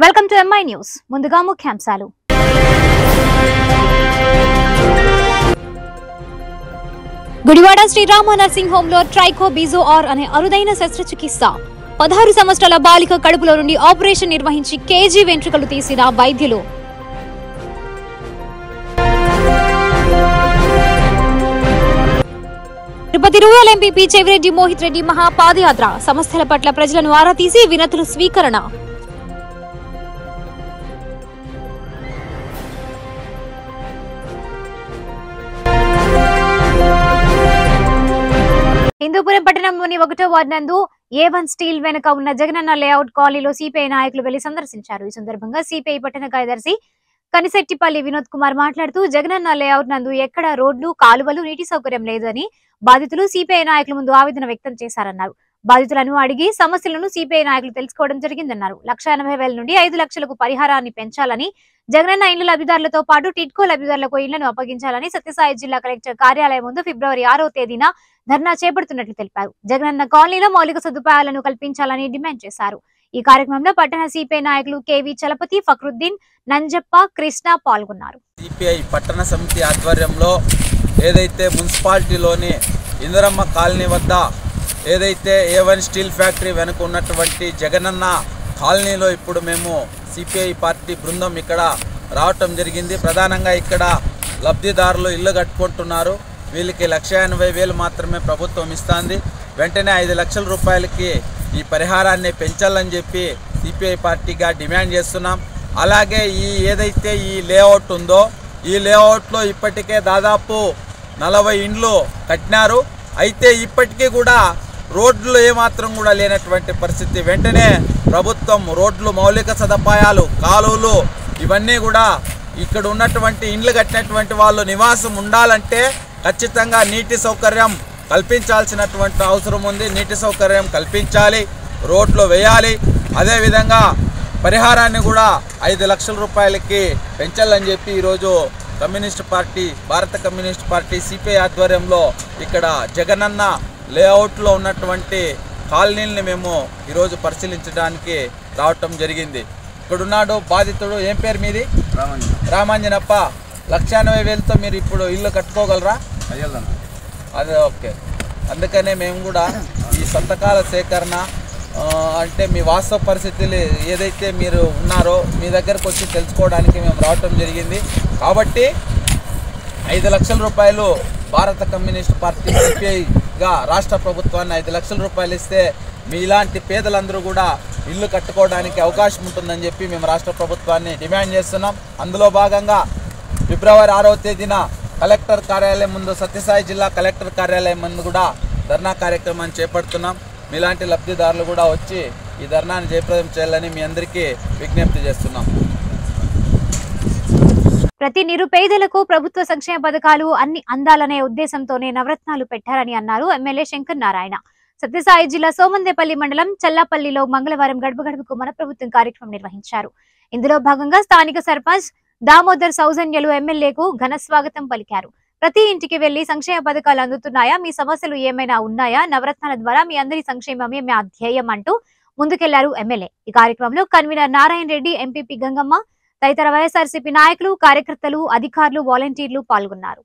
Welcome to MI news. ముందుగా ముఖ్యాంశాలు. Gudivada Srirama nursing home లో ట్రైకో బీజోఆర్ అనే అరుదైన శస్త్రచికిత్స. 16 సంవత్సరాల బాలిక కడుపులో నుండి ఆపరేషన్ నిర్వహించి కేజీ వెంట్రుకలు తీసిన వైద్యులు. తిరుపతి రూరల్ ఎంపీ చెవిరెడ్డి మోహిత్ రెడ్డి మహాపాదయాత్ర. సమస్యల పట్ల ప్రజలను ఆరా తీసి వినతులు స్వీకరణ. హిందూపురం పట్టణంలోని 1వ వార్డు నందు A1 స్టీల్ వెనుక ఉన్న జగనన్న లేఅవుట్ కాలనీలో సిపిఐ నాయకులు వెళ్లి సందర్శించారు. ఈ సందర్భంగా సిపిఐ పట్టణ కార్యదర్శి కనిశెట్టిపల్లి వినోద్ కుమార్ మాట్లాడుతూ జగనన్న లేఅవుట్ నందు ఎక్కడ రోడ్లు, కాలువలు, నీటి సౌకర్యం లేదని బాధితులు సిపిఐ నాయకుల ముందు ఆవేదన వ్యక్తం చేశారన్నారు. బాధితులను అడిగి సమస్యలను సిపిఐ నాయకులు తెలుసుకోవడం జరిగిందన్నారు. 1,80,000 నుండి 5 లక్షలకు పరిహారాన్ని పెంచాలని, జగనన్న ఇండ్ల లబ్ధిదారులతో పాటు టిడ్కో లబ్ధిదారులకు ఇళ్లను అప్పగించాలని సత్యసాయి జిల్లా కలెక్టర్ కార్యాలయం ముందు ఫిబ్రవరి 6వ తేదీన ధర్నా చేపడుతున్నట్లు తెలిపారు. జగనన్న కాలనీలో మౌలిక సదుపాయాలను కల్పించాలని డిమాండ్ చేశారు. ఈ కార్యక్రమంలో పట్టణ సిపిఐ నాయకులు కేవి చలపతి, ఫక్రుద్దీన్, నంజప్ప, కృష్ణ పాల్గొన్నారు. సిపిఐ పట్టణ సమితి ఆధ్వర్యంలో ఏదైతే మున్సిపాలిటీలోని ఇందిరమ్మ కాలనీ వద్ద ఏదైతే A1 స్టీల్ ఫ్యాక్టరీ వెనుక ఉన్నటువంటి జగనన్న కాలనీలో ఇప్పుడు మేము సిపిఐ పార్టీ బృందం ఇక్కడ రావటం జరిగింది. ప్రధానంగా ఇక్కడ లబ్ధిదారులు ఇల్లు కట్టుకుంటున్నారు. వీళ్ళకి 1,80,000 మాత్రమే ప్రభుత్వం ఇస్తుంది. వెంటనే 5 లక్షల రూపాయలకి ఈ పరిహారాన్ని పెంచాలని చెప్పి సిపిఐ పార్టీగా డిమాండ్ చేస్తున్నాం. అలాగే ఏదైతే ఈ లేఅవుట్ ఉందో ఈ లేఅవుట్లో ఇప్పటికే దాదాపు 40 ఇండ్లు కట్టినారు. అయితే ఇప్పటికీ కూడా రోడ్లు ఏమాత్రం కూడా లేనటువంటి పరిస్థితి. వెంటనే ప్రభుత్వం రోడ్లు, మౌలిక సదుపాయాలు, కాలువలు ఇవన్నీ కూడా ఇక్కడ ఉన్నటువంటి ఇండ్లు కట్టినటువంటి వాళ్ళు నివాసం ఉండాలంటే ఖచ్చితంగా నీటి సౌకర్యం కల్పించాల్సినటువంటి అవసరం ఉంది. నీటి సౌకర్యం కల్పించాలి, రోడ్లు వేయాలి. అదేవిధంగా పరిహారాన్ని కూడా 5 లక్షల రూపాయలకి పెంచాలని చెప్పి ఈరోజు భారత కమ్యూనిస్ట్ పార్టీ సిపిఐ ఆధ్వర్యంలో ఇక్కడ జగనన్న లేఅవుట్లో ఉన్నటువంటి కాలనీలని మేము ఈరోజు పరిశీలించడానికి రావటం జరిగింది. ఇక్కడున్నాడు బాధితుడు. ఏం పేరు మీది? రామాంజనప్ప. 1,80,000తో మీరు ఇప్పుడు ఇల్లు కట్టుకోగలరా? అదే ఓకే. అందుకనే మేము కూడా ఈ సంతకాల సేకరణ అంటే మీ వాస్తవ పరిస్థితులు ఏదైతే మీరు ఉన్నారో మీ దగ్గరకు వచ్చి తెలుసుకోవడానికి మేము రావటం జరిగింది. కాబట్టి 5 లక్షల రూపాయలు భారత కమ్యూనిస్ట్ పార్టీ సిపిఐగా రాష్ట్ర ప్రభుత్వాన్ని 5 లక్షల రూపాయలు ఇస్తే మీ ఇలాంటి పేదలందరూ కూడా ఇల్లు కట్టుకోవడానికి అవకాశం ఉంటుందని చెప్పి మేము రాష్ట్ర ప్రభుత్వాన్ని డిమాండ్ చేస్తున్నాం. అందులో భాగంగా ఫిబ్రవరి 6వ తేదీన కలెక్టర్ కార్యాలయం ముందు, సత్యసాయి జిల్లా కలెక్టర్ కార్యాలయం ముందు కూడా ధర్నా కార్యక్రమాన్ని చేపడుతున్నాం. మీలాంటి లబ్ధిదారులు కూడా వచ్చి ఈ ధర్నాన్ని జయప్రదం చేయాలని మీ అందరికీ విజ్ఞప్తి చేస్తున్నాం. ప్రతి నిరుపేదలకు ప్రభుత్వ సంక్షేమ పథకాలు అన్ని అందాలనే ఉద్దేశంతోనే నవరత్నాలు పెట్టారని అన్నారు ఎమ్మెల్యే శంకర్ నారాయణ. సత్యసాయి జిల్లా సోమందేపల్లి మండలం చల్లాపల్లిలో మంగళవారం గడప గడపకు మన ప్రభుత్వం కార్యక్రమం నిర్వహించారు. ఇందులో భాగంగా స్థానిక సర్పంచ్ దామోదర్ సౌజన్యలు ఎమ్మెల్యేకు ఘన స్వాగతం పలికారు. ప్రతి ఇంటికి వెళ్లి సంక్షేమ పథకాలు అందుతున్నాయా, మీ సమస్యలు ఏమైనా ఉన్నాయా, నవరత్నాల ద్వారా మీ అందరి సంక్షేమమే మా ధ్యేయం అంటూ ముందుకెళ్లారు ఎమ్మెల్యే. ఈ కార్యక్రమంలో కన్వీనర్ నారాయణ రెడ్డి, ఎంపీపీ గంగమ్మ తదితర వైఎస్ఆర్సీపీ నాయకులు, కార్యకర్తలు, అధికారులు, వాలంటీర్లు పాల్గొన్నారు.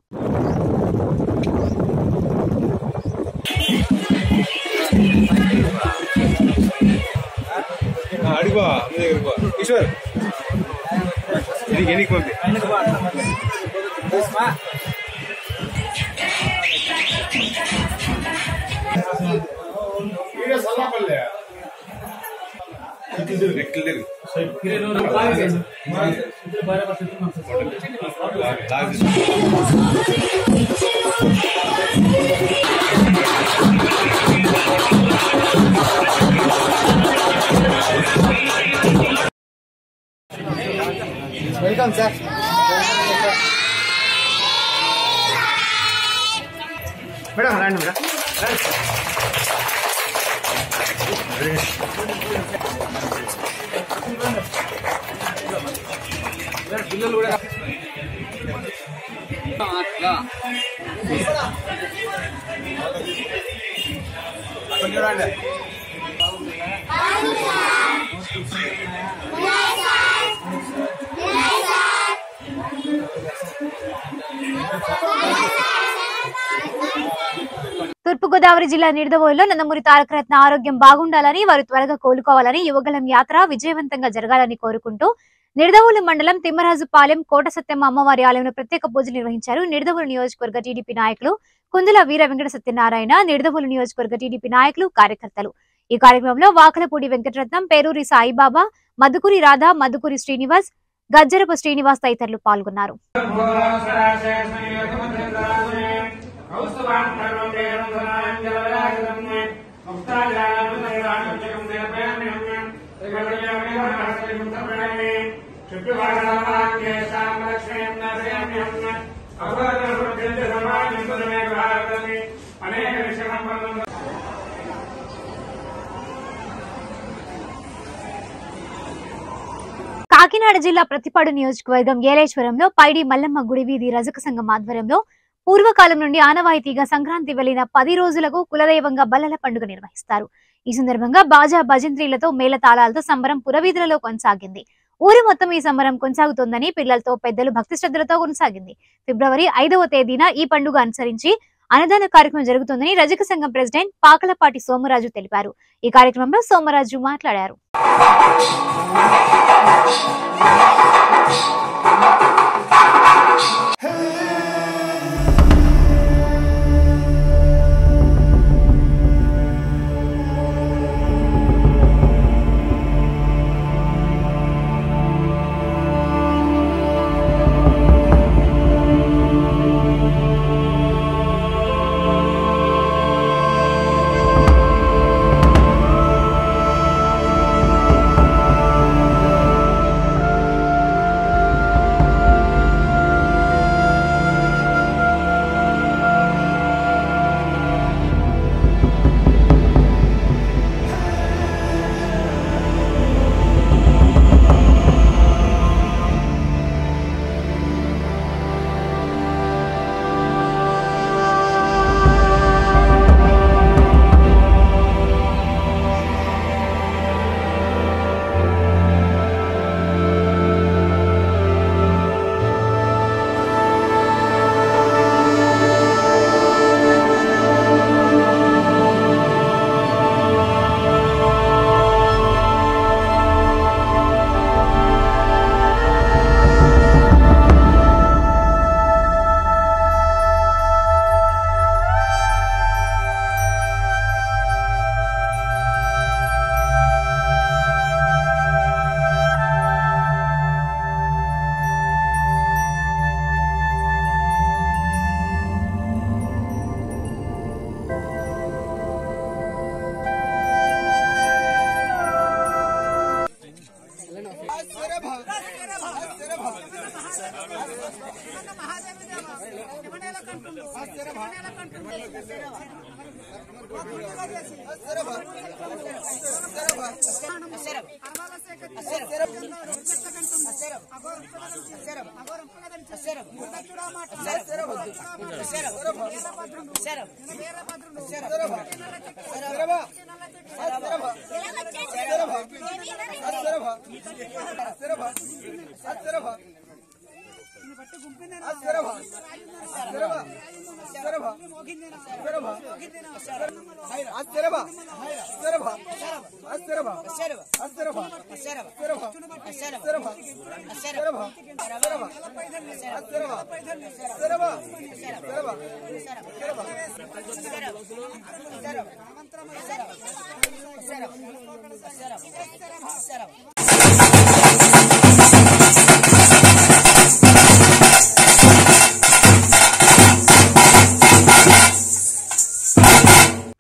Welcome sir. మేడం రండి మేడం. పిల్లలు కూడా చూడండి. తూర్పుగోదావరి జిల్లా నిడదవోలులో నందమూరి తారక రత్న ఆరోగ్యం బాగుండాలని, వారు త్వరగా కోలుకోవాలని, యువగలం యాత్ర విజయవంతంగా జరగాలని కోరుకుంటూ నిడదవోలు మండలం తిమ్మరాజుపాలెం కోట సత్యమ్మ అమ్మవారి ఆలయంలో ప్రత్యేక పూజలు నిర్వహించారు. నిడదవోలు నియోజకవర్గ టీడీపీ నాయకులు కుందుల వీర వెంకట సత్యనారాయణ, నిడదవోలు నియోజకవర్గ టీడీపీ నాయకులు, కార్యకర్తలు. ఈ కార్యక్రమంలో వాకలపూడి వెంకటరత్నం, పేరూరి సాయిబాబా, మధుకూరి రాధా, మధుకూరి శ్రీనివాస్, గజ్జరపు శ్రీనివాస్ తదితరులు పాల్గొన్నారు. కాకినాడ జిల్లా ప్రతిపాడు నియోజకవర్గం ఏలేశ్వరంలో పైడి మల్లమ్మ గుడి వీధి రజక సంఘం ఆధ్వర్యంలో పూర్వకాలం నుండి ఆనవాయితీగా సంక్రాంతి వెళ్లిన 10 రోజులకు కులదైవంగా బల్లల పండుగ నిర్వహిస్తారు. ఈ సందర్భంగా బాజా భజంత్రీలతో మేళతాళాలతో సంబరం పురవీధులలో కొనసాగింది. ఊరు మొత్తం ఈ సంబరం కొనసాగుతోందని పిల్లలతో పెద్దలు భక్తి శ్రద్ధలతో కొనసాగింది. ఫిబ్రవరి 5వ తేదీన ఈ పండుగ అనుసరించి అన్నదాన కార్యక్రమం జరుగుతుందని రజక సంఘం ప్రెసిడెంట్ పాకలపాటి సోమరాజు తెలిపారు. ఈ కార్యక్రమంలో సోమరాజు మాట్లాడారు.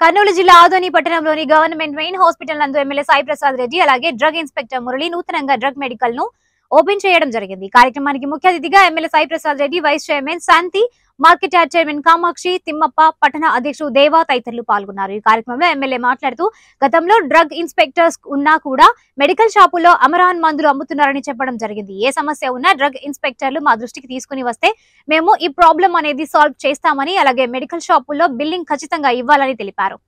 కర్నూలు జిల్లా ఆదోని పట్టణంలోని గవర్నమెంట్ మెయిన్ హాస్పిటల్ నందు ఎమ్మెల్యే సాయి ప్రసాద్ రెడ్డి అలాగే డ్రగ్ ఇన్స్పెక్టర్ మురళి నూతనంగా డ్రగ్ మెడికల్ ను ఓపెన్ చేయడం జరిగింది. కార్యక్రమానికి ముఖ్య అతిథిగా MLA Sai Prasad Reddy, vice chairman Shanti, market yard chairman Kamakshi, Thimmappa, పట్టణ అధ్యక్షుడు దేవా తదితరులు పాల్గొన్నారు. ఈ కార్యక్రమంలో ఎమ్మెల్యే మాట్లాడుతూ గతంలో డ్రగ్ ఇన్స్పెక్టర్స్ ఉన్నా కూడా మెడికల్ షాపుల్లో అమరాన్ మందులు అమ్ముతున్నారని చెప్పడం జరిగింది. ఏ సమస్య ఉన్నా డ్రగ్ ఇన్స్పెక్టర్లు మా దృష్టికి తీసుకుని వస్తే మేము ఈ ప్రాబ్లం అనేది సాల్వ్ చేస్తామని, అలాగే మెడికల్ షాపుల్లో బిల్లింగ్ ఖచ్చితంగా ఇవ్వాలని తెలిపారు.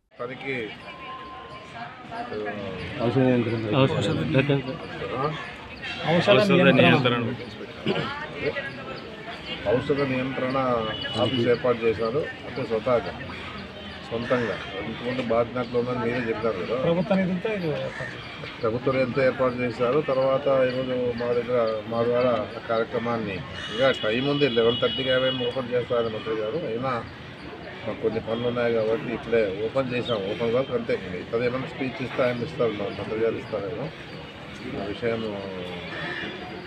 ఔషధ నియంత్రణ ఆఫీస్ ఏర్పాటు చేశారు. అంటే సొంతంగా ఇంతకుముందు బాధినట్లు ఉందని మీరే చెప్పారు కదా, ప్రభుత్వం ఎంతో ఏర్పాటు చేశారు. తర్వాత ఈరోజు మా ద్వారా కార్యక్రమాన్ని ఇంకా టైం ఉంది, 11:30కి ఓపెన్ చేస్తారని మంత్రి గారు. అయినా మాకు కొన్ని పనులు ఉన్నాయి కాబట్టి ఇప్పుడే ఓపెన్ చేసాం. ఓపెన్ వరకు అంతే. ఇతర ఏమైనా స్పీచ్ ఇస్తే ఆయన ఇస్తారు, మంత్రి గారు ఇస్తారేమో. ఆ విషయం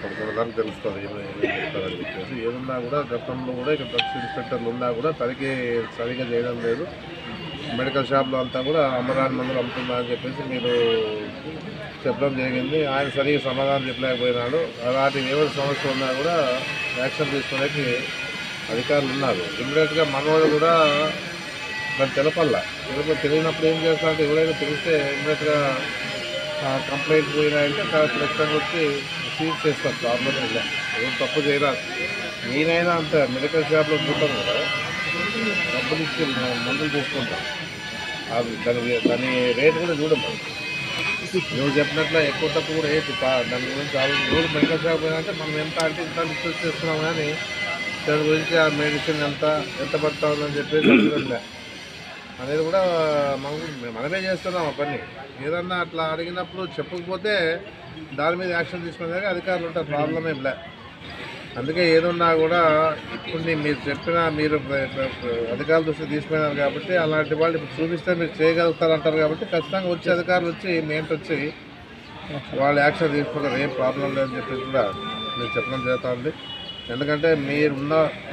11 వరకు తెలుస్తుంది ఏమేమి చెప్తారని చెప్పేసి. ఏదన్నా కూడా గతంలో కూడా ఇక్కడ డ్రగ్స్ ఇన్స్పెక్టర్లు ఉన్నా కూడా సరిగా చేయడం లేదు. మెడికల్ షాప్లో అంతా కూడా అమ్మరాని మందులు అమ్ముతున్నారని చెప్పేసి మీరు చెప్పడం జరిగింది. ఆయన సరిగ్గా సమాధానం చెప్పలేకపోయినాడు. అలాంటి ఏమైనా సమస్య ఉన్నా కూడా యాక్షన్ తీసుకోవడానికి అధికారులు ఉన్నారు. ఇమ్మీడియట్గా మనవాడు కూడా దాన్ని తెలియనప్పుడు ఏం చేస్తారంటే ఎవరైనా తెలిస్తే ఇమ్మీడియట్గా కంప్లైంట్ పోయినాయంటే ఖచ్చితంగా వచ్చి సీజ్ చేస్తారు. ప్రాబ్లం ఇలా ఏం తప్పు చేయరాదు. నేనైనా అంతే, మెడికల్ షాప్లో ఉంటాం కదా, డబ్బులు ఇచ్చి మందులు తీసుకుంటాం. దాని రేటు కూడా చూడము. నువ్వు చెప్పినట్లు ఎక్కువ తక్కువ కూడా ఏంటి దాని గురించి రోజు మెడికల్ షాప్ పోయినంటే మనం ఎంత అంటే ఇంత రిసర్చ్ చేస్తున్నాం, కానీ దాని గురించి ఆ మెడిసిన్ ఎంత పడతా ఉందని చెప్పేసి అనేది కూడా మనమే చేస్తున్నాం ఆ పని. ఏదన్నా అట్లా అడిగినప్పుడు చెప్పకపోతే దాని మీద యాక్షన్ తీసుకునే అధికారులు ఉంటారు. ప్రాబ్లం ఏం లే. అందుకే ఏదున్నా కూడా ఇప్పుడు మీరు చెప్పిన మీరు అధికారుల దృష్టి తీసుకున్నారు కాబట్టి అలాంటి వాళ్ళు ఇప్పుడు చూపిస్తే మీరు చేయగలుగుతారంటారు కాబట్టి ఖచ్చితంగా వచ్చి అధికారులు వచ్చి మెయిన్ వచ్చి వాళ్ళు యాక్షన్ తీసుకుంటారు. ఏం ప్రాబ్లం లేదని చెప్పేసి కూడా మీరు చెప్పడం జరుగుతుంది. ఎందుకంటే మీరు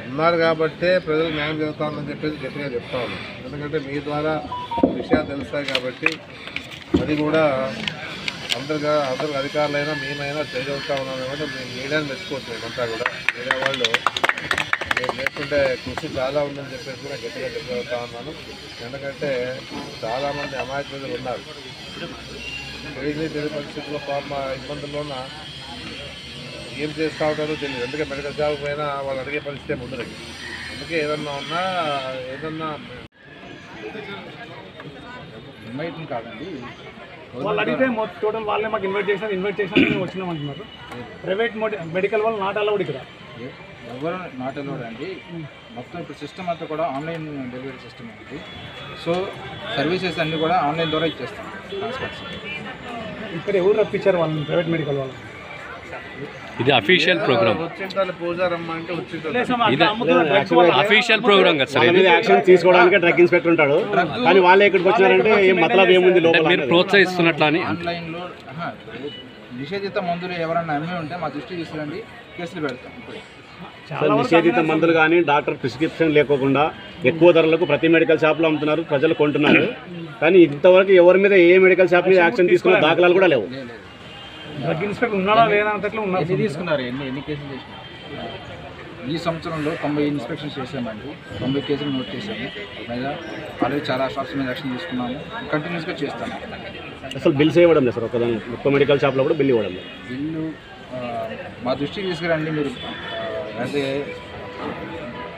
ఉన్నారు కాబట్టే ప్రజలకు న్యాయం జరుగుతుందని చెప్పేసి గట్టిగా చెప్తా ఉన్నాం. ఎందుకంటే మీ ద్వారా విషయాలు తెలుస్తాయి కాబట్టి అది కూడా అందరు అధికారులైనా మేమైనా చేయగలుగుతా ఉన్నాం కాబట్టి మేము మీడియాని మెచ్చుకోవచ్చు. మేమంతా కూడా మీడియా వాళ్ళు మీరు లేకుంటే కృషి చాలా ఉందని చెప్పేసి కూడా గట్టిగా చెప్పగలుగుతా ఉన్నాను. ఎందుకంటే చాలామంది అమాయక ప్రజలు ఉన్నారు. తెలియని పరిస్థితుల్లో పాప ఇబ్బందుల్లోన ఏం చేస్తూ ఉంటారో తెలియదు. అందుకే మెడికల్ షాప్ పోయినా వాళ్ళు అడిగే పరిస్థితి ఉండదు. అందుకే ఏదన్నా ఉన్నా ఇన్వైట్ కాదండి, వాళ్ళు అడిగితే టోటల్ వాళ్ళే మాకు ఇన్వైట్ చేసినా మేము వచ్చినాం అంటున్నారు. ప్రైవేట్ మెడికల్ వాళ్ళు నాట్ అలౌడ్ ఇక్కడ, ఎవరు నాట్ అలౌడ్ అండి. మొత్తం ఇప్పుడు సిస్టమ్ అంతా కూడా ఆన్లైన్ డెలివరీ సిస్టమ్ అండి. సో సర్వీసెస్ అన్నీ కూడా ఆన్లైన్ ద్వారా ఇచ్చేస్తాం. ట్రాన్స్పోర్ట్స్ ఇక్కడ ఎవరు రప్పించారు వాళ్ళని? ప్రైవేట్ మెడికల్ వాళ్ళు. ఇది అఫీషియల్ ప్రోగ్రామ్, అఫీషియల్ ప్రోగ్రామ్ కదా సార్. యాక్షన్ తీసుకోవడానికి డ్రగ్ ఇన్స్పెక్టర్ ఉంటాడు, కానీ వాళ్ళే ఇక్కడికి వచ్చారంటే మతలబ్ ఏముంది లోపల? మీరు ప్రోత్సహిస్తున్నట్లు అని ఆన్లైన్లో నిషేధిత మందులు ఎవరన్నా అమ్మి ఉంటే మా దృష్టి తీసుకురండి, కేసులు పెడతాం. నిషేధిత మందులు కానీ డాక్టర్ ప్రిస్క్రిప్షన్ లేకోకుండా ఎక్కువ ధరలకు ప్రతి మెడికల్ షాప్లో అమ్ముతున్నారు, ప్రజలు కొంటున్నారు. కానీ ఇంతవరకు ఎవరి మీద ఏ మెడికల్ షాప్ మీద యాక్షన్ తీసుకున్న దాఖలాలు కూడా లేవు. డ్రగ్ ఇన్స్పెక్టర్ ఉన్నాడా లేదా అన్నట్లు ఉన్నారు. ఎన్ని తీసుకున్నారు? ఎన్ని కేసులు చేసినారు? ఈ సంవత్సరంలో 90 ఇన్స్పెక్షన్స్ చేసామండి. 90 కేసులు నోట్ చేసాము. లేదా ఆల్రెడీ చాలా షాప్స్ మీద యాక్షన్ తీసుకున్నాము. కంటిన్యూస్గా చేస్తాము. అసలు బిల్స్ ఇవ్వడం లేదు సార్. ఒకదాని ఒక్క మెడికల్ షాప్లో కూడా బిల్ ఇవ్వడం లేదు. బిల్లు మా దృష్టికి తీసుకురండి. మీరు అదే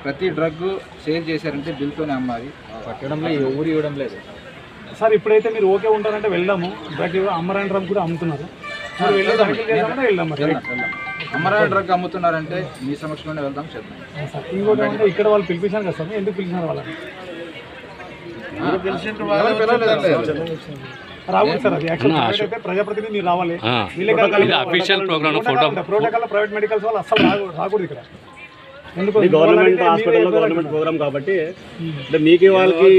ప్రతి డ్రగ్ సేల్ చేశారంటే బిల్తోనే అమ్మాలి. పట్టడంలో ఎవరు ఇవ్వడం లేదు సార్. ఇప్పుడైతే మీరు ఓకే ఉంటారంటే వెళ్దాము. డ్రగ్ అమ్మరాని డ్రగ్ కూడా అమ్ముతున్నారు. అమరావతి డ్రగ్ అమ్ముతున్నారంటే మీ సమక్షంలోనే వెళ్దాం, చేద్దాం. ఇంకోటి అంటే ఇక్కడ వాళ్ళు పిలిపించారు కదా సార్, ఎందుకు పిలిచినారు వాళ్ళని? రావాలి సార్. అది యాక్చువల్ అయితే ప్రజాప్రతినిధి మీరు రావాలి. Official program protocol private medicals వాళ్ళు అసలు రాకూడదు ఇక్కడ. ఎందుకు? గవర్నమెంట్ హాస్పిటల్లో గవర్నమెంట్ ప్రోగ్రామ్ కాబట్టి మీకు వాళ్ళకి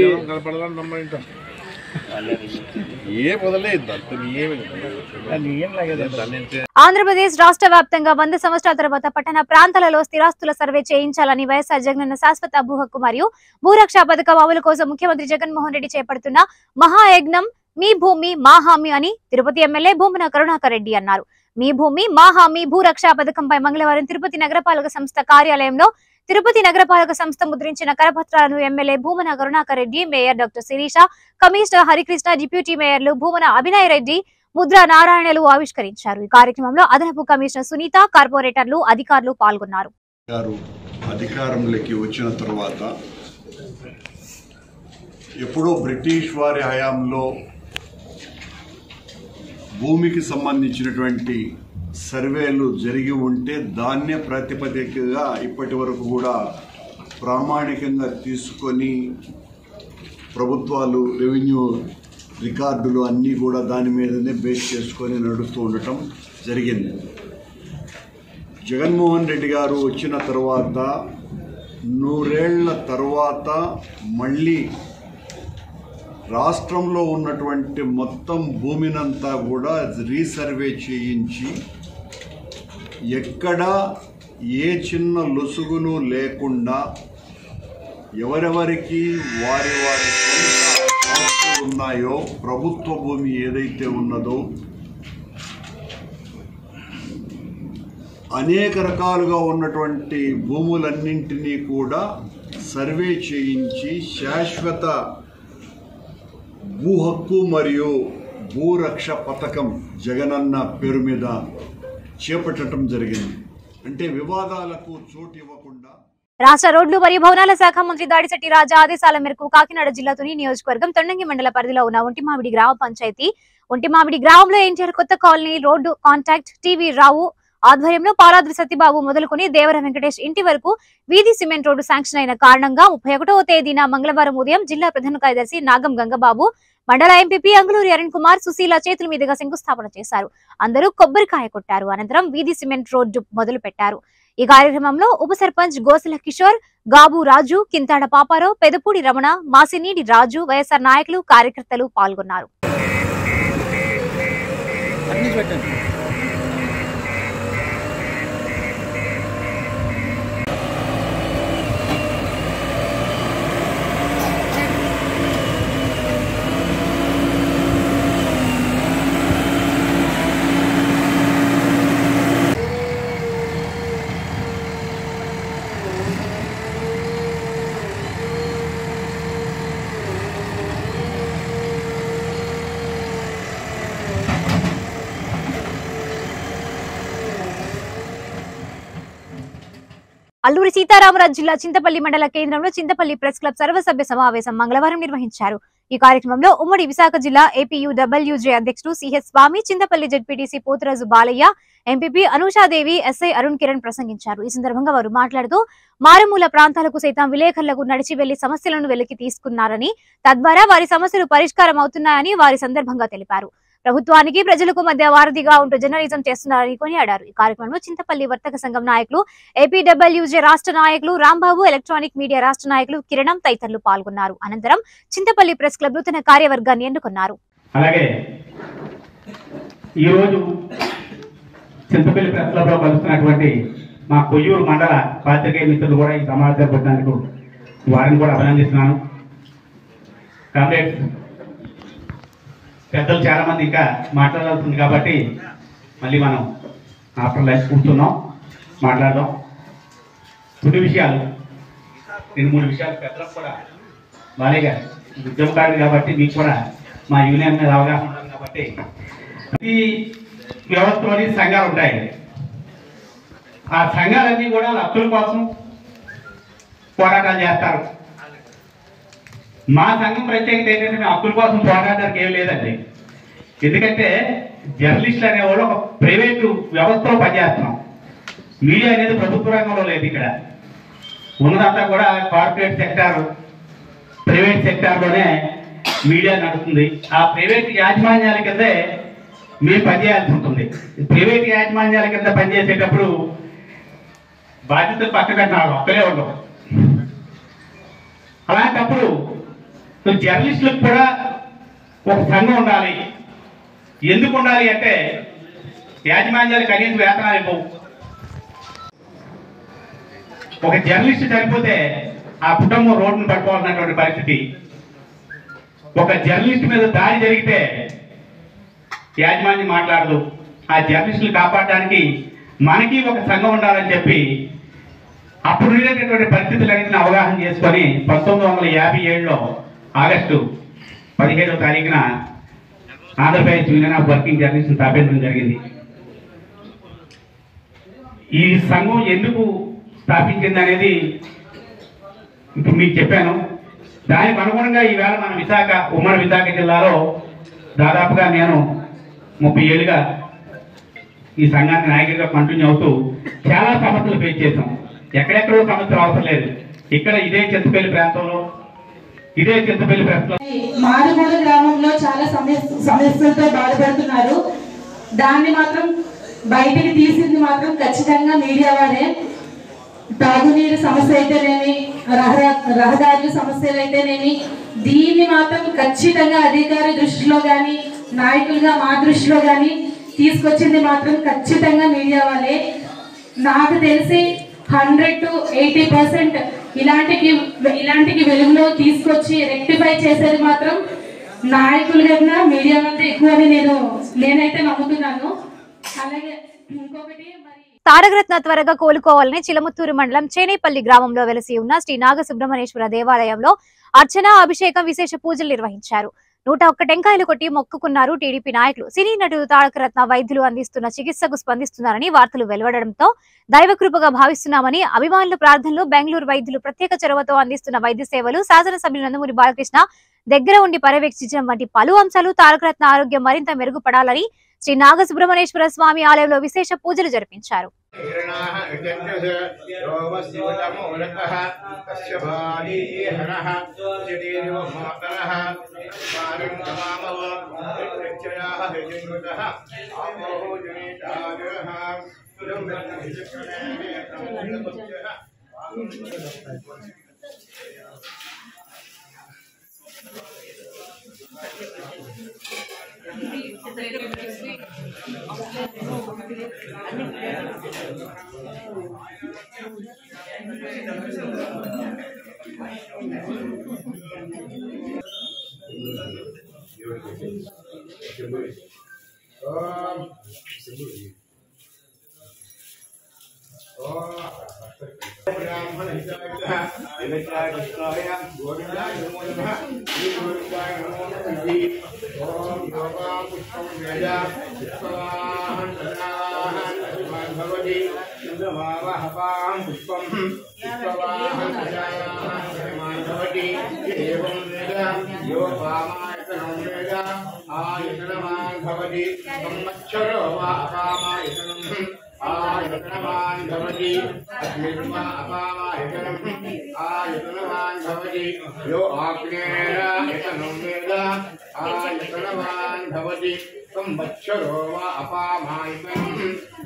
ఆంధ్రప్రదేశ్ రాష్ట్ర వ్యాప్తంగా 100 సంవత్సరాల తర్వాత పట్టణ ప్రాంతాలలో స్థిరాస్తుల సర్వే చేయించాలని వైఎస్ఆర్ జగనన్న శాశ్వత భూ హక్కు మరియు భూరక్షా పథకం అమలు కోసం ముఖ్యమంత్రి జగన్మోహన్ రెడ్డి చేపడుతున్న మహాయజ్ఞం మీ భూమి మా హామీ అని తిరుపతి ఎమ్మెల్యే భూమన కరుణాకర్ రెడ్డి అన్నారు. మీ భూమి మా హామీ భూరక్షా పథకంపై మంగళవారం తిరుపతి నగరపాలక సంస్థ కార్యాలయంలో తిరుపతి నగరపాలక సంస్థ ముద్రించిన కరపత్రాలను MLA Bhumana Karunakar Reddy, mayor doctor Sirisha, commissioner Harikrishna, deputy మేయర్లు భూమన అభినయ్ రెడ్డి, ముద్రా నారాయణలు ఆవిష్కరించారు. ఈ కార్యక్రమంలో అదనపు కమిషనర్ సునీత, కార్పొరేటర్లు, అధికారులు పాల్గొన్నారు. అధికారంలోకి వచ్చిన తర్వాత ఎప్పుడో బ్రిటిష్ వారి హయాంలో భూమికి సంబంధించినటువంటి సర్వేలు జరిగి ఉంటే దాన్నే ప్రాతిపదికగా ఇప్పటి వరకు కూడా ప్రామాణికంగా తీసుకొని ప్రభుత్వాలు రెవెన్యూ రికార్డులు అన్నీ కూడా దాని మీదనే బేస్ చేసుకొని నడుస్తూ ఉండటం జరిగింది. జగన్మోహన్ రెడ్డి గారు వచ్చిన తర్వాత 100 ఏళ్ల తర్వాత మళ్ళీ రాష్ట్రంలో ఉన్నటువంటి మొత్తం భూమినంతా కూడా రీసర్వే చేయించి ఎక్కడా ఏ చిన్న లొసుగును లేకుండా ఎవరెవరికి వారి వారి సొంత ఆస్తులు ఉన్నాయో ప్రభుత్వ భూమి ఏదైతే ఉన్నదో అనేక రకాలుగా ఉన్నటువంటి భూములన్నింటినీ కూడా సర్వే చేయించి శాశ్వత భూ హక్కు మరియు భూరక్ష పథకం జగనన్న పేరు మీద చేపట్టడం జరిగింది. అంటే వివాదాలకు చోటు ఇవ్వకుండా. రాష్ట్ర రోడ్లు మరియు భవనాల శాఖ మంత్రి దాడిశెట్టి రాజా ఆదేశాల మేరకు కాకినాడ జిల్లా తుని నియోజకవర్గం తొండంగి మండల పరిధిలో ఉన్న ఒంటిమామిడి గ్రామ పంచాయతీ ఒంటిమామిడి గ్రామంలో ఎన్టీఆర్ కొత్త కాలనీ రోడ్డు కాంటాక్ట్ టీవీ రావు ఆధ్వర్యంలో పారాద్రి సత్యబాబు మొదలుకొని దేవర వెంకటేష్ ఇంటి వరకు వీధి సిమెంట్ రోడ్డు శాంక్షన్ అయిన కారణంగా 31వ తేదీన మంగళవారం ఉదయం జిల్లా ప్రధాన కార్యదర్శి నాగం గంగబాబు, మండల ఎంపీపీ అంగులూరి అరుణ్ కుమార్, సుశీల చేతుల మీదుగా శంకుస్థాపన చేశారు. అందరూ కొబ్బరికాయ కొట్టారు. అనంతరం వీధి సిమెంట్ రోడ్డు మొదలు పెట్టారు. ఈ కార్యక్రమంలో ఉప సర్పంచ్ గోసల కిషోర్, గాబు రాజు, కింతాడ పాపారావు, పెదపూడి రమణ, మాసినీడి రాజు, వైఎస్ఆర్ నాయకులు, కార్యకర్తలు పాల్గొన్నారు. అల్లూరి సీతారామరాజు జిల్లా చింతపల్లి మండల కేంద్రంలో చింతపల్లి ప్రెస్ క్లబ్ సర్వసభ్య సమావేశం మంగళవారం నిర్వహించారు. ఈ కార్యక్రమంలో ఉమ్మడి విశాఖ జిల్లా ఏపీయూడబ్ల్యూజే అధ్యక్షుడు CH Swamy, Chintapalli ZPTC Poturaju Balaiah, MPP Anushadevi, SI Arun Kiran ప్రసంగించారు. ఈ సందర్భంగా వారు మాట్లాడుతూ మారుమూల ప్రాంతాలకు సైతం విలేకరులకు నడిచి వెళ్లి సమస్యలను వెలికి తీసుకున్నారని, తద్వారా వారి సమస్యలు పరిష్కారం అవుతున్నాయని వారి సందర్భంగా తెలిపారు. ప్రభుత్వానికి ప్రజలకు మధ్య వారధిగా ఉంటూ జర్నలిజం చేస్తున్నారని కొనియాడారు. ఈ కార్యక్రమంలో చింతపల్లి వర్తక సంఘం నాయకులు, ఏపీడబ్ల్యూజే రాష్ట్ర నాయకులు రాంబాబు, ఎలక్ట్రానిక్ మీడియా రాష్ట్ర నాయకులు కిరణం తదితరులు పాల్గొన్నారు. అనంతరం చింతపల్లి ప్రెస్ క్లబ్ నూతన కార్యవర్గాన్ని ఎన్నుకున్నారు. అలాగే ఈ రోజు చింతపల్లి ప్రెస్ క్లబ్ లో కలుస్తున్నటువంటి మా కొయ్యూరు మండల పాత్రికేయ మిత్రులు కూడా ఈ సమావేశం పెట్టినందుకు వారిని కూడా అభినందిస్తున్నాను. కామ్రేడ్స్, పెద్దలు చాలా మంది ఇంకా మాట్లాడాల్సింది కాబట్టి మళ్ళీ మనం ఆఫ్టర్ లైఫ్ కూర్చున్నాం, మాట్లాడదాం. 2 విషయాలు, 2-3 విషయాలు పెద్దలకు కూడా బాలయ్య గారు ఉద్యమకారుడు కాబట్టి మీకు కూడా మా యూనియన్ మీద అవగాహన ఉంటుంది కాబట్టి ఈ వ్యవస్థలోని సంఘాలు ఉంటాయి. ఆ సంఘాలన్నీ కూడా హక్కుల కోసం పోరాటాలు చేస్తారు. మా సంఘం ప్రత్యేకత ఏంటంటే మేము హక్కుల కోసం పోరాటానికి ఏం లేదండి. ఎందుకంటే జర్నలిస్టులు అనేవాళ్ళు ఒక ప్రైవేటు వ్యవస్థలో పనిచేస్తున్నాం. మీడియా అనేది ప్రభుత్వ రంగంలో లేదు. ఇక్కడ ఉన్నదంతా కూడా కార్పొరేట్ సెక్టార్, ప్రైవేట్ సెక్టార్లోనే మీడియా నడుస్తుంది. ఆ ప్రైవేట్ యాజమాన్యాల కిందే మేము పనిచేయాల్సి ఉంటుంది. ప్రైవేట్ యాజమాన్యాల కింద పనిచేసేటప్పుడు బాధ్యతలు పక్కన పెట్టిన ఒక్కలే ఉండవు. అలాంటప్పుడు జర్నలిస్టులకు కూడా ఒక సంఘం ఉండాలి. ఎందుకు ఉండాలి అంటే యాజమాన్యాలు కనీస వేతనాలు ఇవ్వవు. ఒక జర్నలిస్ట్ చనిపోతే ఆ కుటుంబం రోడ్డును పట్టుకోవాల్సినటువంటి పరిస్థితి. ఒక జర్నలిస్ట్ మీద దాడి జరిగితే యాజమాన్యం మాట్లాడదు. ఆ జర్నలిస్టులు కాపాడడానికి మనకి ఒక సంఘం ఉండాలని చెప్పి అప్పుడు ఉండేటటువంటి పరిస్థితులన్నింటినీ అవగాహన చేసుకొని 1957లో ఆగస్టు 17వ తారీఖున Andhra Pradesh union of working journalist స్థాపించడం జరిగింది. ఈ సంఘం ఎందుకు స్థాపించింది అనేది ఇప్పుడు మీకు చెప్పాను. దానికి అనుగుణంగా ఈవేళ మన ఉమ్మడి విశాఖ జిల్లాలో దాదాపుగా నేను 30 ఏళ్ళుగా ఈ సంఘానికి నాయకుడిగా కంటిన్యూ అవుతూ చాలా సమస్యలు ఫేస్ చేసాం. ఎక్కడెక్కడో సమస్యలు అవసరం లేదు, ఇక్కడ ఇదే చింతపల్లి ప్రాంతంలో మారుమూల గ్రామంలో చాలా సమస్యలతో బాధపడుతున్నారు. దాన్ని మాత్రం బయటికి తీసింది మాత్రం ఖచ్చితంగా మీడియా వారే. తాగునీరు సమస్య అయితేనేమి, రహదారుల సమస్యలు అయితేనేమి, దీన్ని మాత్రం ఖచ్చితంగా అధికారి దృష్టిలో కానీ నాయకులుగా మా దృష్టిలో కానీ తీసుకొచ్చింది మాత్రం ఖచ్చితంగా మీడియా వాళ్ళే. నాకు తెలిసి 100 to 80% ఇలాంటికి వెలుగులో తీసుకొచ్చి రెక్టిఫై చేసేది మాత్రం నాయకులు కన్నా మీడియా వాళ్ళే ఎక్కువ అని నేనైతే నమ్ముతున్నాను. అలాగే ఇంకొకటి, తారకరత్న త్వరగా కోలుకోవాలని చిలముత్తూరు మండలం చేనేపల్లి గ్రామంలో వెలసి ఉన్న శ్రీ నాగసుబ్రహ్మణ్యేశ్వర దేవాలయంలో అర్చన, అభిషేకం, విశేష పూజలు నిర్వహించారు. 101 టెంకాయలు కొట్టి మొక్కుకున్నారు టీడీపీ నాయకులు. సినీ నటుడు తారకరత్న వైద్యులు అందిస్తున్న చికిత్సకు స్పందిస్తున్నారని వార్తలు వెలువడడంతో దైవకృపగా భావిస్తున్నామని, అభిమానుల ప్రార్థనలు, బెంగళూరు వైద్యులు ప్రత్యేక చొరవతో అందిస్తున్న వైద్య సేవలు, శాసనసభ్యులు నందమూరి బాలకృష్ణ దగ్గర ఉండి పర్యవేక్షించడం వంటి పలు అంశాలు తారకరత్న ఆరోగ్యం మరింత మెరుగుపడాలని శ్రీ నాగసుబ్రహ్మణ్యేశ్వర స్వామి ఆలయంలో విశేష పూజలు జరిపించారు. यो आग्नेयतनं भवति संवत्सरो वा अपामायतनं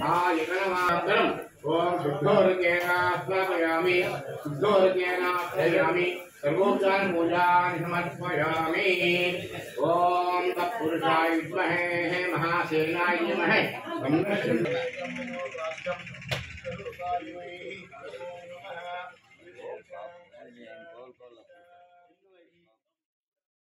आयतनमान्तरम् ओम शुद्धोरकेन स्नापयामि शुद्धोरकेन ध्यायामि सर्वोपचार पूजां समर्पयामि। ओम तत्पुरुषाय विद्महे महासेनाय धीमहि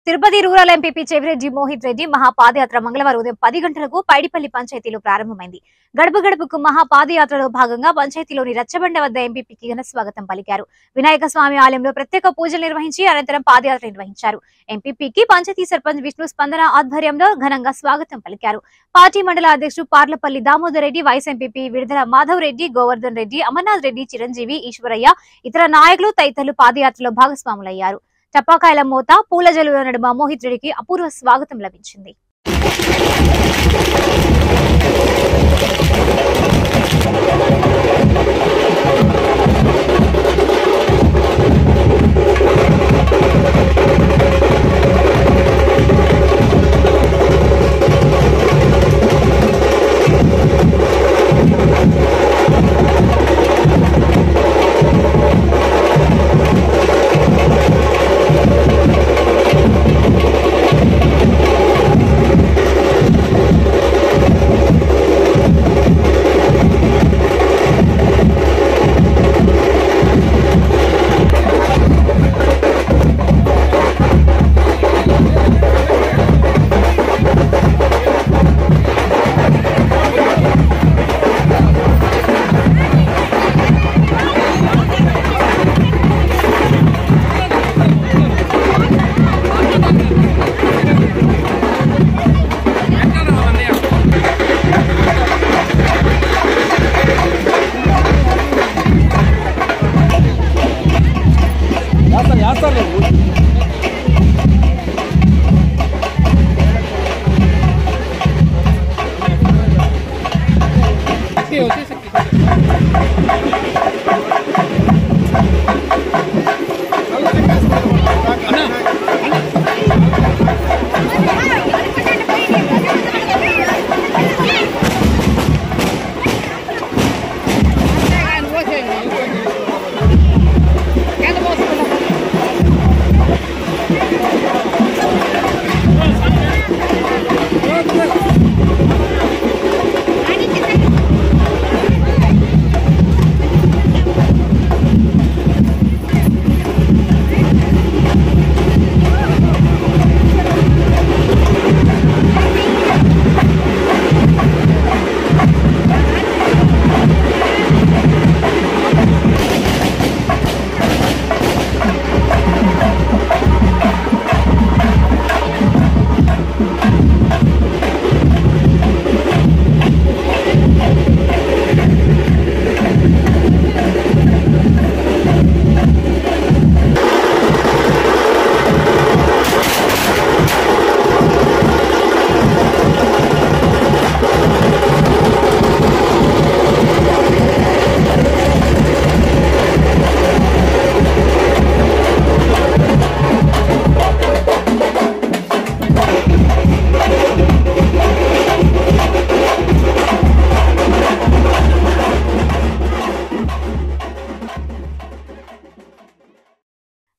తిరుపతి రూరల్ ఎంపీపీ చెవిరెడ్డి మోహిత్ రెడ్డి మహాపాదయాత్ర మంగళవారం ఉదయం 10 గంటలకు పైడిపల్లి పంచాయతీలో ప్రారంభమైంది. గడప గడపకు మహాపాదయాత్రలో భాగంగా పంచాయతీలోని రచ్చబండ వద్ద ఎంపీపీకి ఘన స్వాగతం పలికారు. వినాయక స్వామి ఆలయంలో ప్రత్యేక పూజలు నిర్వహించి అనంతరం పాదయాత్ర నిర్వహించారు. ఎంపీపీకి పంచాయతీ సర్పంచ్ విష్ణు స్పందన ఆధ్వర్యంలో ఘనంగా స్వాగతం పలికారు. పార్టీ మండల అధ్యక్షుడు పార్లపల్లి దామోదర్ రెడ్డి, వైస్ ఎంపీపీ విడుదల మాధవ్ రెడ్డి, గోవర్ధన్ రెడ్డి, అమర్నాథ్ రెడ్డి, చిరంజీవి, ఈశ్వరయ్య, ఇతర నాయకులు తదితరులు పాదయాత్రలో భాగస్వాములయ్యారు. టపాకాయల మోత, పూల జల్లుల నడుమ మోహిత్ రెడ్డికి అపూర్వ స్వాగతం లభించింది.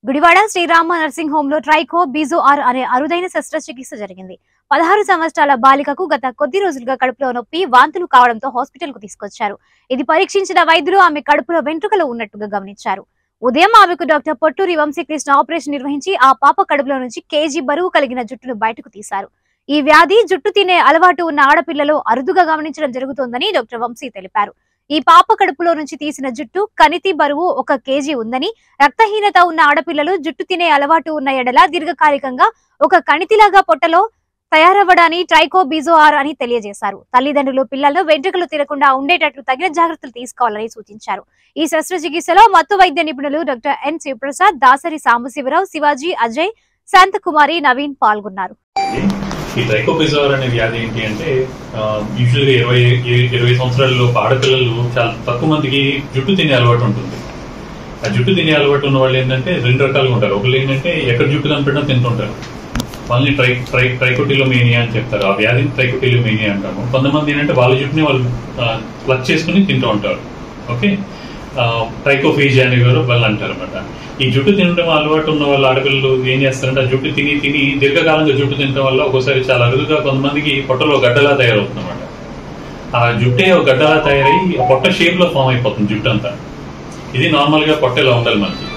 గుడివాడ శ్రీరామ నర్సింగ్ హోమ్ లో ట్రైకో బీజోఆర్ అనే అరుదైన శస్త్రచికిత్స జరిగింది. 16 సంవత్సరాల బాలికకు గత కొద్ది రోజులుగా కడుపులో నొప్పి, వాంతులు కావడంతో హాస్పిటల్ కు తీసుకొచ్చారు. ఇది పరీక్షించిన వైద్యులు ఆమె కడుపులో వెంట్రుకలు ఉన్నట్టుగా గమనించారు. ఉదయం ఆమెకు డాక్టర్ పొట్టూరి వంశీకృష్ణ ఆపరేషన్ నిర్వహించి ఆ పాప కడుపులో నుంచి కేజీ బరువు కలిగిన జుట్టును బయటకు తీశారు. ఈ వ్యాధి జుట్టు తినే అలవాటు ఉన్న ఆడపిల్లలో అరుదుగా గమనించడం జరుగుతోందని డాక్టర్ వంశీ తెలిపారు. ఈ పాప కడుపులో నుంచి తీసిన జుట్టు కణితి బరువు 1 కేజీ ఉందని, రక్తహీనత ఉన్న ఆడపిల్లలు జుట్టు తినే అలవాటు ఉన్న ఎడల దీర్ఘకాలికంగా ఒక కణితిలాగా పొట్టలో తయారవ్వడాన్ని ట్రైకో బీజోఆర్ అని తెలియజేశారు. తల్లిదండ్రులు పిల్లలను వెంట్రుకలు తినకుండా ఉండేటట్లు తగిన జాగ్రత్తలు తీసుకోవాలని సూచించారు. ఈ శస్త్రచికిత్సలో మత్తు వైద్య నిపుణులు డాక్టర్ ఎన్ శివప్రసాద్, దాసరి సాంబశివరావు, శివాజీ, అజయ్, శాంతకుమారి, నవీన్ పాల్గొన్నారు. ఈ ట్రైకో బీజోఆర్ అనే వ్యాధి ఏంటి అంటే యూజువల్గా 20 సంవత్సరాల్లో ఆడపిల్లలు చాలా తక్కువ మందికి జుట్టు తినే అలవాటు ఉంటుంది. ఆ జుట్టు తినే అలవాటు ఉన్న వాళ్ళు ఏంటంటే 2 రకాలుగా ఉంటారు. ఒకళ్ళు ఏంటంటే ఎక్కడ జుట్టు కనిపెట్టడం తింటుంటారు, వాళ్ళని ట్రైకోటిలోమేనియా అని చెప్తారు. ఆ వ్యాధిని ట్రైకోటిలోమేనియా అంటాము. కొంతమంది ఏంటంటే వాళ్ళ జుట్టుని వాళ్ళు ప్లక్ చేసుకుని తింటూ ఉంటారు. ఓకే, ట్రైకోఫేజియా అని వాళ్ళు అంటారు అనమాట. ఈ జుట్టు తినడం అలవాటు ఉన్న వాళ్ళ ఆడపిల్లలు ఏం చేస్తారంటే ఆ జుట్టు తిని దీర్ఘకాలంగా జుట్టు తినడం వల్ల ఒక్కోసారి చాలా అరుదుగా కొంతమందికి పొట్టలో గడ్డలా తయారవుతుంది అనమాట. ఆ జుట్టే ఒక గడ్డలా తయారై పొట్ట షేప్ లో ఫామ్ అయిపోతుంది జుట్టు అంతా. ఇది నార్మల్ గా పొట్టలో ఉండాలి మనకి.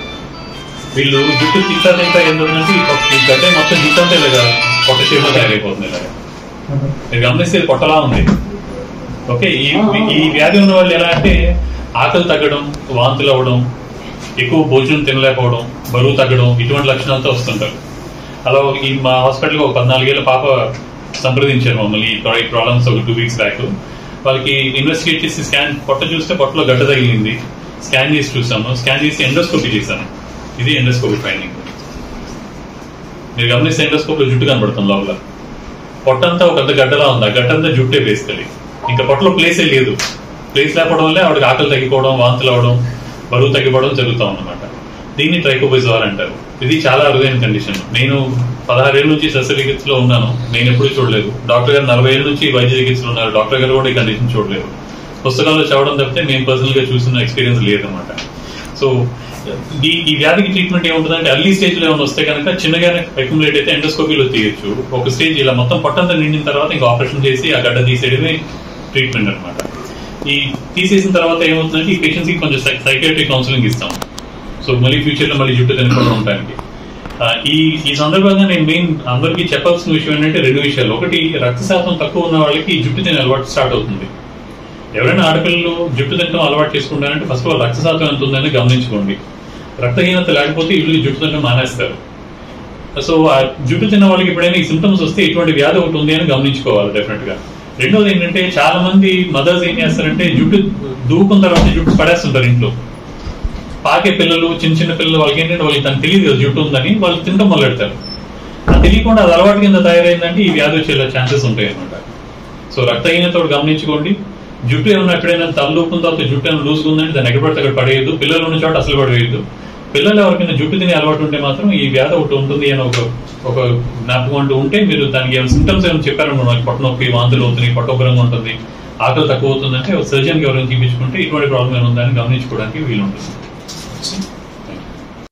వీళ్ళు జుట్టు తింటా ఏంటంటే ఈ గడ్డ మొత్తం జుట్టు అంతా ఇలాగా పొట్ట షేప్ లో తయారైపోతుంది. ఇలాగా మీరు గమనిస్తే పొట్టలా ఉంది. ఓకే, ఈ వ్యాధి ఉన్న వాళ్ళు ఎలా అంటే ఆకలి తగ్గడం, వాంతులు అవ్వడం, ఎక్కువ భోజనం తినలేకపోవడం, బరువు తగ్గడం, ఇటువంటి లక్షణాలతో వస్తుంటారు. అలా మా హాస్పిటల్కి ఒక 14 ఏళ్ళ పాప సంప్రదించారు మమ్మల్ని ఈ ప్రాబ్లమ్స్ ఒక 2 వీక్స్ బ్యాక్. వాళ్ళకి ఇన్వెస్టిగేట్ చేసి పొట్ట చూస్తే పొట్టలో గడ్డ తగిలింది. స్కాన్ చేసి చూసాము, స్కాన్ చేసి ఎండోస్కోపీ చేశాను. ఇది ఎండోస్కోపీ ఫైండింగ్. మీరు గమనిస్తే ఎండోస్కోప్ లో జుట్టు కనబడుతుంది. లోపల పొట్టంతా ఒక గడ్డలా ఉంది. ఆ గడ్డంతా జుట్టే బేసికలీ. ఇంకా పొట్టలో ప్లేసే లేదు. ప్లేస్ లేకపోవడం వల్లే ఆవిడకి ఆకలి తగ్గిపోవడం, వాంతులు అవడం, బరువు తగ్గిపోవడం జరుగుతూ ఉందన్నమాట. దీన్ని ట్రైకో బీజోఆర్ అంటారు. ఇది చాలా అరుదైన కండిషన్. నేను 16 ఏళ్ళ నుంచి శస్త్రచికిత్సలో ఉన్నాను. నేను ఎప్పుడూ చూడలేదు. డాక్టర్ గారు 40 ఏళ్ళ నుంచి వైద్య చికిత్సలు ఉన్నారు. డాక్టర్ గారు కూడా ఈ కండిషన్ చూడలేదు. పుస్తకాల్లో చదవడం తప్పితే మేము పర్సనల్ గా చూసిన ఎక్స్పీరియన్స్ లేదన్నమాట. సో ఈ వ్యాధికి ట్రీట్మెంట్ ఏముంటుందంటే అర్లీ స్టేజ్ లో ఏమైనా వస్తే కనుక చిన్నగానే అక్యుములేట్ అయితే ఎండోస్కోపీలో తీయచ్చు. ఒక స్టేజ్ ఇలా మొత్తం పొట్టంతా నిండిన తర్వాత ఇంకా ఆపరేషన్ చేసి ఆ గడ్డ తీసేయడమే ట్రీట్మెంట్ అనమాట. ఈ తీసేసిన తర్వాత ఏమవుతుందంటే ఈ పేషెంట్స్ కి కొంచెం సైకియాట్రిక్ కౌన్సిలింగ్ ఇస్తాం. సో మళ్ళీ ఫ్యూచర్ లో మళ్ళీ జుట్టు తినకుండా ఉండడానికి. ఈ సందర్భంగా నేను మెయిన్ అందరికీ చెప్పాల్సిన విషయం ఏంటంటే 2 విషయాలు. ఒకటి, రక్తశాతం తక్కువ ఉన్న వాళ్ళకి జుట్టు తినే అలవాటు స్టార్ట్ అవుతుంది. ఎవరైనా ఆడపిల్లలు జుట్టు తినడం అలవాటు చేసుకుంటారంటే ఫస్ట్ వాళ్ళు రక్తశాతం ఎంత ఉందని గమనించుకోండి. రక్తహీనత లేకపోతే వీళ్ళు జుట్టు తినడం మానేస్తారు. సో ఆ జుట్టు తిన్న వాళ్ళకి ఎప్పుడైనా ఈ సింప్టమ్స్ వస్తే ఇటువంటి వ్యాధి ఒకటి ఉంది అని గమనించుకోవాలి డెఫినెట్ గా. రెండోది ఏంటంటే చాలా మంది మదర్స్ ఏం చేస్తారంటే జుట్టు దూకున్న తర్వాత జుట్టు పడేస్తుంటారు ఇంట్లో. పాకే పిల్లలు, చిన్న పిల్లలు వాళ్ళకి ఏంటంటే వాళ్ళకి తనకు తెలియదు కదా జుట్టు ఉందని, వాళ్ళు తినడం మొదలెడతారు. అది తెలియకుండా అది అలవాటు కింద తయారైందంటే ఈ వ్యాధి వచ్చే ఛాన్సెస్ ఉంటాయి అనమాట. సో రక్తహీనత గమనించుకోండి. జుట్టు ఏమన్నా ఎప్పుడైనా తలూపున తర్వాత జుట్టు ఏమైనా లూజ్గా ఉందంటే దాన్ని ఎక్కడ పడితే అక్కడ పడేయద్దు. పిల్లలు ఉన్న చోట అసలు పడవేయద్దు. పిల్లలు ఎవరికైనా జుట్టు తినే అలవాటు ఉంటే మాత్రం ఈ వ్యాధి ఒకటి ఉంటుంది అని ఒక జ్ఞాపకం అంటూ ఉంటే మీరు దానికి ఏమైనా సింటమ్స్ ఏమైనా చెప్పారనుకోండి, పొట్ట నొప్పి, వాంతులు అవుతున్నాయి, పొట్టొబ్బరంగా ఉంటుంది, ఆకలి తక్కువ అవుతుందంటే సర్జన్కి ఎవరైనా చూపించుకుంటే ఇటువంటి ప్రాబ్లం ఏమైనా ఉందని గమనించుకోవడానికి వీలుంటుంది.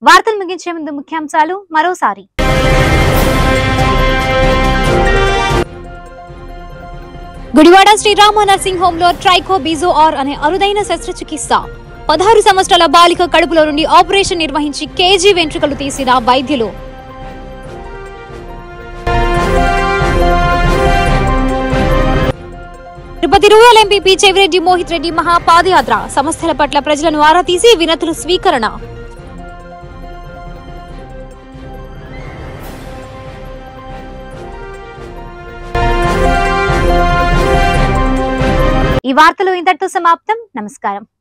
వార్తలు ముగించే ముందు ముఖ్యాంశాలు మరోసారి. గుడివాడ శ్రీరామ నర్సింగ్ హోమ్ లో ట్రైకోబిజోఆర్ అనే అరుదైన శస్త్రచికిత్స. 16 సంవత్సరాల బాలిక కడుపులో నుండి ఆపరేషన్ నిర్వహించి కేజీ వెంట్రుకలు తీసిన వైద్యులు. తిరుపతి రూరల్ ఎంపీ చెవిరెడ్డి మోహిత్ రెడ్డి మహాపాదయాత్ర. సమస్యల పట్ల ప్రజలను ఆరా తీసి వినతులు స్వీకరణ. ఈ వార్తలు ఇంతటితో సమాప్తం. నమస్కారం.